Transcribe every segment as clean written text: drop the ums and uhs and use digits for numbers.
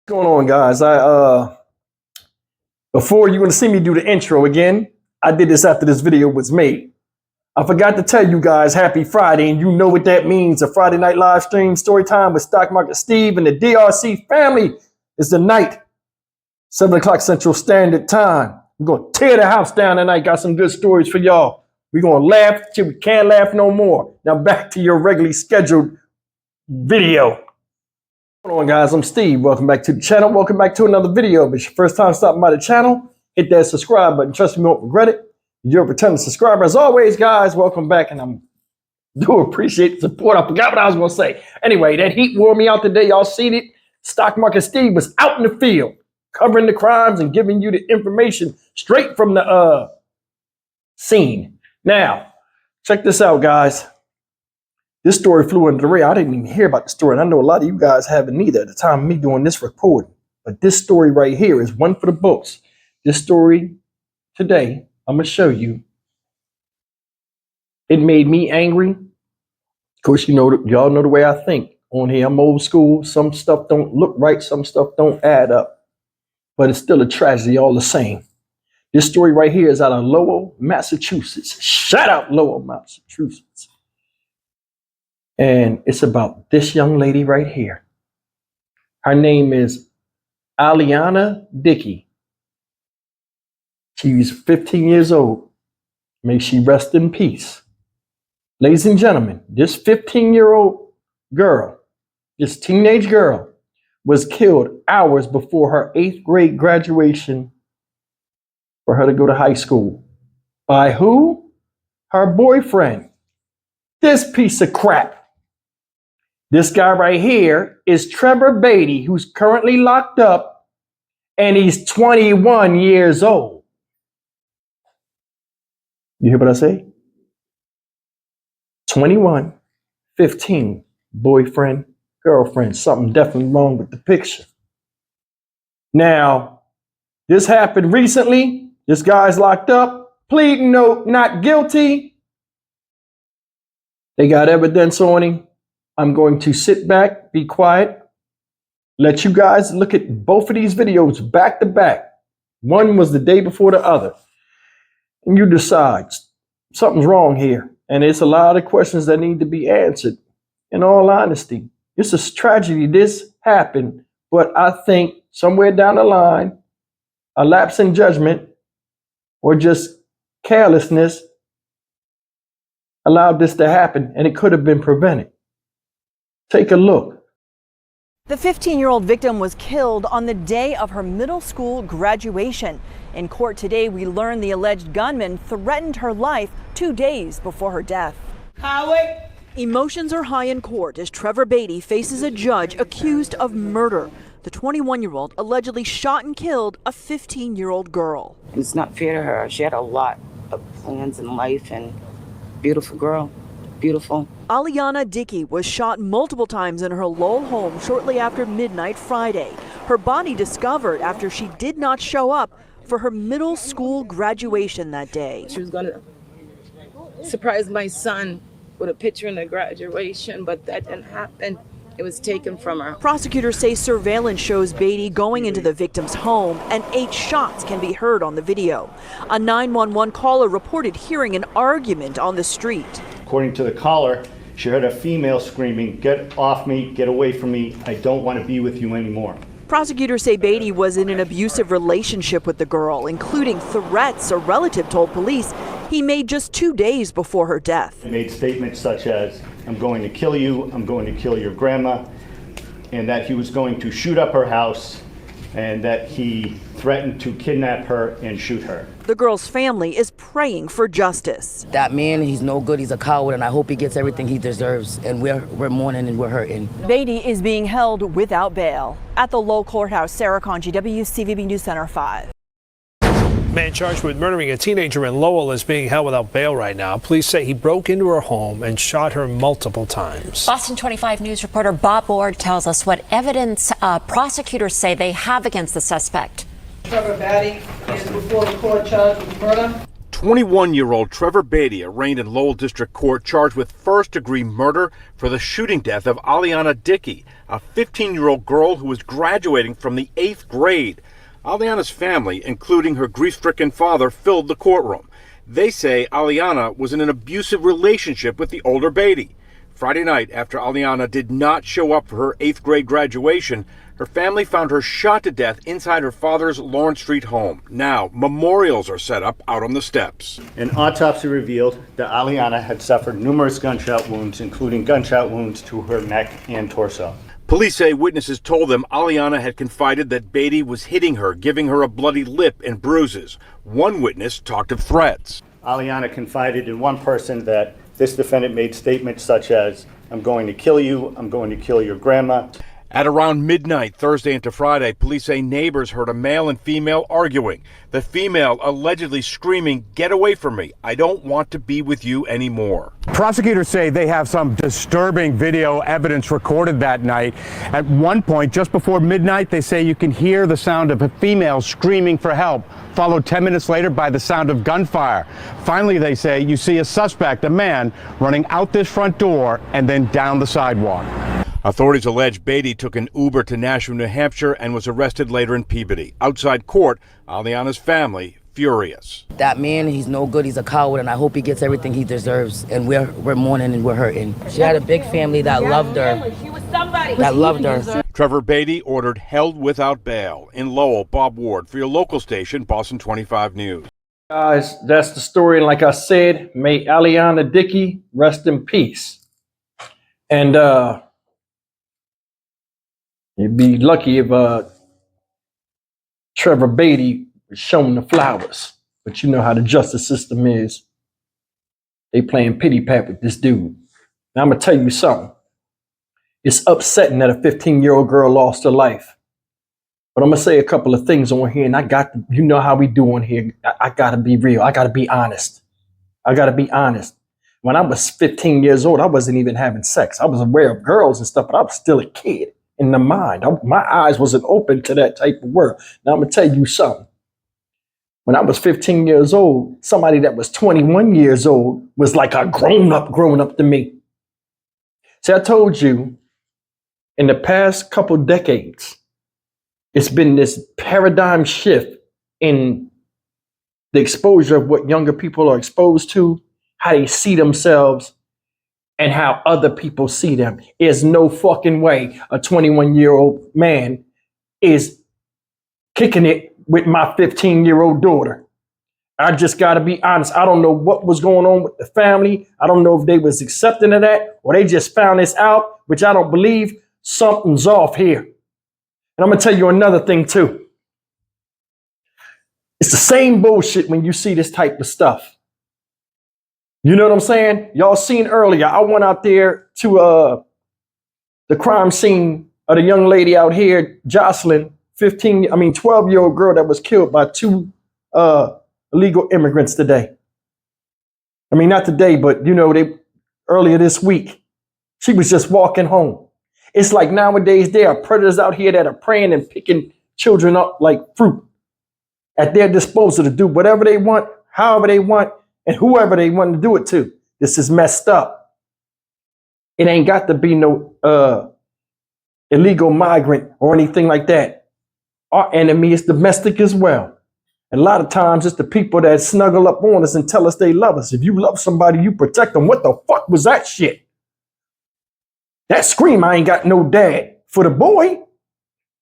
What's going on, guys? Before you're gonna see me do the intro again, I did this after this video was made. I forgot to tell you guys happy Friday, and you know what that means. A Friday night live stream story time with Stock Market Steve and the DRC family is tonight, 7 o'clock Central Standard Time. We're gonna tear the house down tonight. Got some good stories for y'all. We're gonna laugh till we can't laugh no more. Now back to your regularly scheduled video. What's going on, guys? I'm Steve. Welcome back to the channel. Welcome back to another video. If it's your first time stopping by the channel, hit that subscribe button. Trust me, you won't regret it. If you're a returning subscriber, as always, guys, welcome back. And I do appreciate the support. I forgot what I was going to say. Anyway, that heat wore me out today. Y'all seen it. Stock Market Steve was out in the field, covering the crimes and giving you the information straight from the scene. Now, check this out, guys. This story flew under the radar. I didn't even hear about the story, and I know a lot of you guys haven't either at the time of me doing this recording. But this story right here is one for the books. This story today, I'm going to show you. It made me angry. Of course, you know, y'all know the way I think on here. I'm old school. Some stuff don't look right. Some stuff don't add up. But it's still a tragedy all the same. This story right here is out of Lowell, Massachusetts. Shout out Lowell, Massachusetts. And it's about this young lady right here. Her name is Aliana Dickey. She's 15 years old. May she rest in peace. Ladies and gentlemen, this 15-year-old girl, this teenage girl, was killed hours before her 8th grade graduation for her to go to high school. By who? Her boyfriend. This piece of crap. This guy right here is Trevor Beatty, who's currently locked up, and he's 21 years old. You hear what I say? 21, 15, boyfriend, girlfriend. Something definitely wrong with the picture. Now, this happened recently. This guy's locked up, pleading no, not guilty. They got evidence on him. I'm going to sit back, be quiet, let you guys look at both of these videos back to back. One was the day before the other. And you decide something's wrong here. And it's a lot of questions that need to be answered. In all honesty, it's a tragedy. This happened. But I think somewhere down the line, a lapse in judgment or just carelessness allowed this to happen. And it could have been prevented. Take a look. The 15-year-old victim was killed on the day of her middle school graduation. In court today, we learned the alleged gunman threatened her life 2 days before her death. Howard. Emotions are high in court as Trevor Beatty faces a judge accused of murder. The 21-year-old allegedly shot and killed a 15-year-old girl. It's not fair to her. She had a lot of plans in life and beautiful girl. Beautiful. Aliana Dickey was shot multiple times in her Lowell home shortly after midnight Friday. Her body discovered after she did not show up for her middle school graduation that day. She was going to surprise my son with a picture in the graduation, but that didn't happen. It was taken from her. Prosecutors say surveillance shows Beatty going into the victim's home, and 8 shots can be heard on the video. A 911 caller reported hearing an argument on the street. According to the caller, she heard a female screaming, "Get off me, get away from me, I don't want to be with you anymore." Prosecutors say Beatty was in an abusive relationship with the girl, including threats a relative told police he made just 2 days before her death. He made statements such as, "I'm going to kill you, I'm going to kill your grandma," and that he was going to shoot up her house, and that he threatened to kidnap her and shoot her. The girl's family is praying for justice. That man, he's no good, he's a coward, and I hope he gets everything he deserves. And we're mourning and we're hurting. Beatty is being held without bail. At the Lowell Courthouse, Sarah Conji, WCVB News Center 5. Man charged with murdering a teenager in Lowell is being held without bail right now. Police say he broke into her home and shot her multiple times. Boston 25 News reporter Bob Ward tells us what evidence prosecutors say they have against the suspect. Trevor Beatty is before the court charged with murder. 21-year-old Trevor Beatty arraigned in Lowell District Court, charged with first-degree murder for the shooting death of Aliana Dickey, a 15-year-old girl who was graduating from the 8th grade. Aliana's family, including her grief-stricken father, filled the courtroom. They say Aliana was in an abusive relationship with the older Beatty. Friday night, after Aliana did not show up for her 8th grade graduation, her family found her shot to death inside her father's Lawrence Street home. Now, memorials are set up out on the steps. An autopsy revealed that Aliana had suffered numerous gunshot wounds, including gunshot wounds to her neck and torso. Police say witnesses told them Aliana had confided that Beatty was hitting her, giving her a bloody lip and bruises. One witness talked of threats. Aliana confided in one person that this defendant made statements such as, "I'm going to kill you, I'm going to kill your grandma." At around midnight Thursday into Friday, police say neighbors heard a male and female arguing. The female allegedly screaming, "Get away from me. I don't want to be with you anymore." Prosecutors say they have some disturbing video evidence recorded that night. At one point, just before midnight, they say you can hear the sound of a female screaming for help, followed 10 minutes later by the sound of gunfire. Finally, they say you see a suspect, a man, running out this front door and then down the sidewalk. Authorities allege Beatty took an Uber to Nashua, New Hampshire, and was arrested later in Peabody. Outside court, Aliana's family furious. That man, he's no good. He's a coward, and I hope he gets everything he deserves. And we're mourning and we're hurting. She had a big family that loved her. She was somebody. That loved her. Trevor Beatty ordered held without bail. In Lowell, Bob Ward for your local station, Boston 25 News. Guys, that's the story. And like I said, may Aliana Dickey rest in peace. And you'd be lucky if Trevor Beatty was shown the flowers. But you know how the justice system is. They playing pity pat with this dude. Now I'm going to tell you something. It's upsetting that a 15-year-old girl lost her life. But I'm going to say a couple of things on here, and you know how we do on here. I got to be real. I got to be honest. I got to be honest. When I was 15 years old, I wasn't even having sex. I was aware of girls and stuff, but I was still a kid in the mind. My eyes wasn't open to that type of world. Now I'm going to tell you something. When I was 15 years old, somebody that was 21 years old was like a grown up to me. See, I told you, in the past couple decades, it's been this paradigm shift in the exposure of what younger people are exposed to, how they see themselves, and how other people see them. There's no fucking way a 21-year-old man is kicking it with my 15-year-old daughter. I just got to be honest. I don't know what was going on with the family. I don't know if they was accepting of that or they just found this out, which I don't believe. Something's off here. And I'm going to tell you another thing too. It's the same bullshit when you see this type of stuff. You know what I'm saying? Y'all seen earlier, I went out there to the crime scene of the young lady out here, Jocelyn, 12-year-old girl that was killed by two illegal immigrants today. I mean, not today, but earlier this week. She was just walking home. It's like nowadays there are predators out here that are preying and picking children up like fruit at their disposal to do whatever they want, however they want, and whoever they want to do it to. This is messed up. It ain't got to be no illegal migrant or anything like that. Our enemy is domestic as well. And a lot of times it's the people that snuggle up on us and tell us they love us. If you love somebody, you protect them. What the fuck was that shit? That scream, I ain't got no dad. For the boy,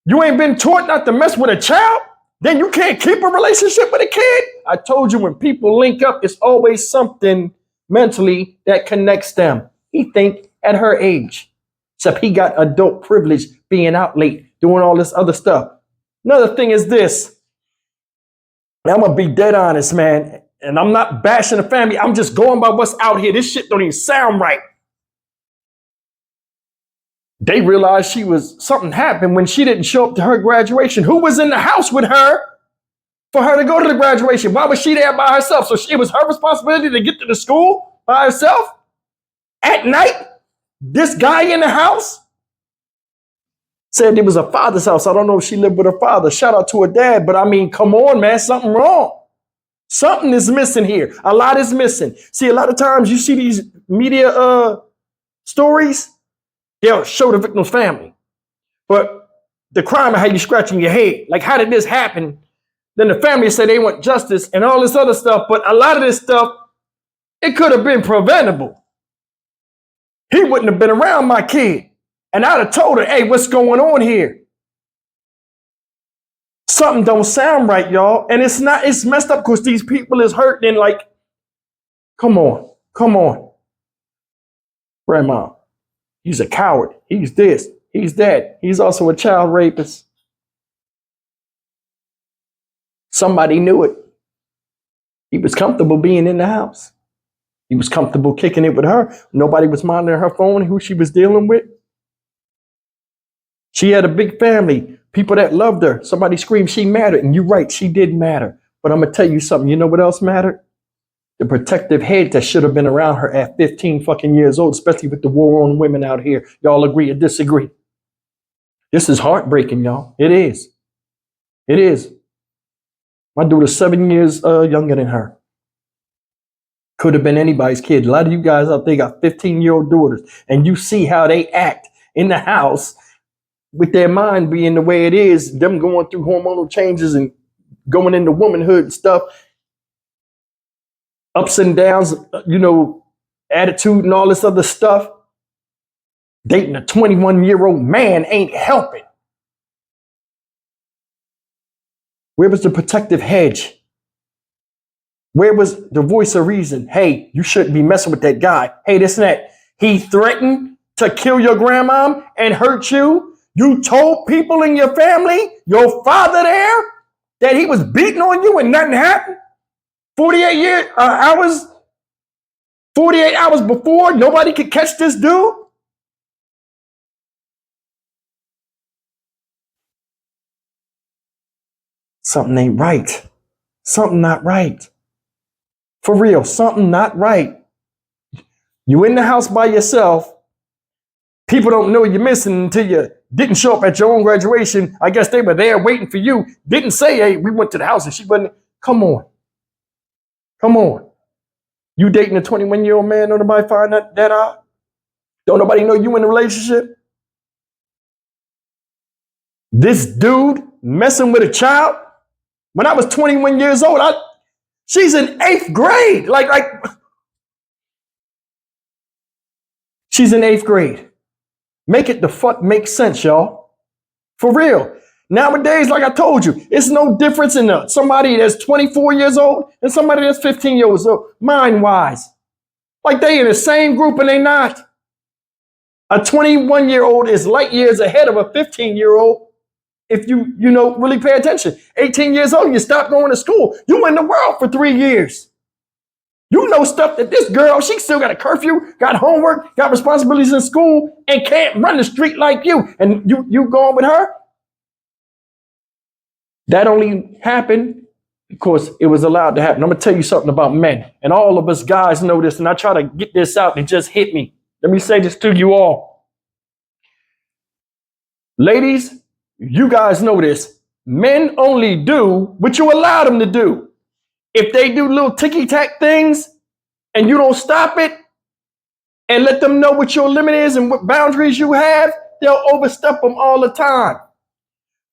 you ain't been taught not to mess with a child? Then you can't keep a relationship with a kid? I told you when people link up, it's always something mentally that connects them. He think at her age, except he got adult privilege being out late, doing all this other stuff. Another thing is this. I'm going to be dead honest, man. And I'm not bashing the family. I'm just going by what's out here. This shit don't even sound right. They realized something happened when she didn't show up to her graduation. Who was in the house with her for her to go to the graduation? Why was she there by herself? So it was her responsibility to get to the school by herself at night? This guy in the house said it was her father's house. I don't know if she lived with her father. Shout out to her dad. But I mean, come on, man, something wrong. Something is missing here. A lot is missing. See, a lot of times you see these media stories, they'll show the victim's family. But the crime had you scratching your head. Like, how did this happen? Then the family said they want justice and all this other stuff. But a lot of this stuff, it could have been preventable. He wouldn't have been around my kid. And I'd have told her, hey, what's going on here? Something don't sound right, y'all. And it's messed up because these people is hurting and like, come on. Grandma, he's a coward. He's this, he's that. He's also a child rapist. Somebody knew it. He was comfortable being in the house. He was comfortable kicking it with her. Nobody was monitoring her phone, who she was dealing with. She had a big family, people that loved her. Somebody screamed she mattered. And you're right, she did matter. But I'm going to tell you something. You know what else mattered? The protective head that should have been around her at 15 fucking years old, especially with the war on women out here. Y'all agree or disagree? This is heartbreaking, y'all. It is. It is. My daughter's 7 years younger than her. Could have been anybody's kid. A lot of you guys out there got 15-year-old daughters, and you see how they act in the house with their mind being the way it is, them going through hormonal changes and going into womanhood and stuff, ups and downs, attitude and all this other stuff. Dating a 21-year-old man ain't helping. Where was the protective hedge? Where was the voice of reason? Hey, you shouldn't be messing with that guy. Hey, this and that. He threatened to kill your grandma and hurt you. You told people in your family, your father there, that he was beating on you and nothing happened. 48 hours before, nobody could catch this dude. Something ain't right. Something not right. For real, something not right. You in the house by yourself. People don't know you're missing until you didn't show up at your own graduation. I guess they were there waiting for you. Didn't say, hey, we went to the house and she wasn't. Come on. You dating a 21-year-old man, don't nobody find that out? Don't nobody know you in a relationship? This dude messing with a child? When I was 21 years old, she's in 8th grade. She's in 8th grade. Make it the fuck make sense, y'all. For real. Nowadays, like I told you, it's no difference in somebody that's 24 years old and somebody that's 15 years old, mind-wise. Like they in the same group and they not. A 21-year-old is light years ahead of a 15-year-old. If you really pay attention. 18 years old, you stop going to school. You in the world for 3 years. You know stuff that this girl, she still got a curfew, got homework, got responsibilities in school, and can't run the street like you. And you going with her? That only happened because it was allowed to happen. I'm going to tell you something about men. And all of us guys know this, and I try to get this out and it just hit me. Let me say this to you all. Ladies, you guys know this. Men only do what you allow them to do. If they do little ticky-tack things and you don't stop it and let them know what your limit is and what boundaries you have, they'll overstep them all the time.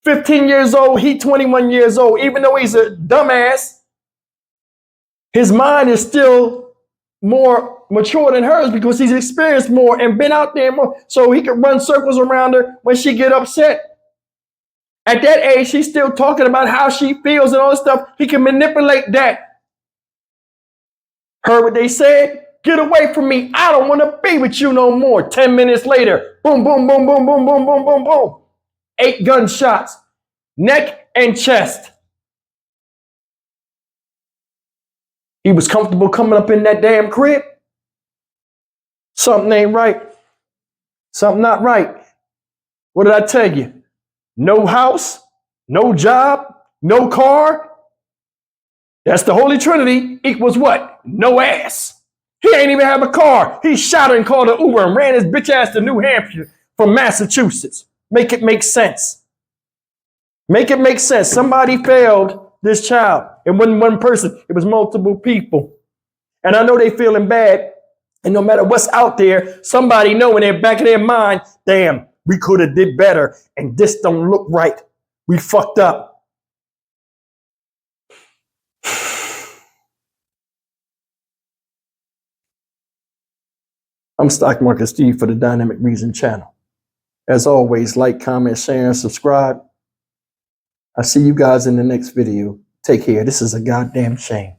15 years old, he 21 years old. Even though he's a dumbass, his mind is still more mature than hers because he's experienced more and been out there more. So he can run circles around her when she get upset. At that age, she's still talking about how she feels and all this stuff. He can manipulate that. Heard what they said? Get away from me. I don't want to be with you no more. 10 minutes later, boom, boom, boom, boom, boom, boom, boom, boom, boom. 8 gunshots, neck and chest. He was comfortable coming up in that damn crib. Something ain't right. Something not right. What did I tell you? No house, no job, no car. That's the Holy Trinity equals what? No ass. He ain't even have a car. He shot her and called an Uber and ran his bitch ass to New Hampshire from Massachusetts. Make it make sense. Make it make sense. Somebody failed this child. It wasn't one person, it was multiple people. And I know they feeling bad. And no matter what's out there, somebody know in their back of their mind, damn, we could have did better. And this don't look right. We fucked up. I'm Stock Market Steve for the Dynamic Reason channel. As always, like, comment, share, and subscribe. I'll see you guys in the next video. Take care. This is a goddamn shame.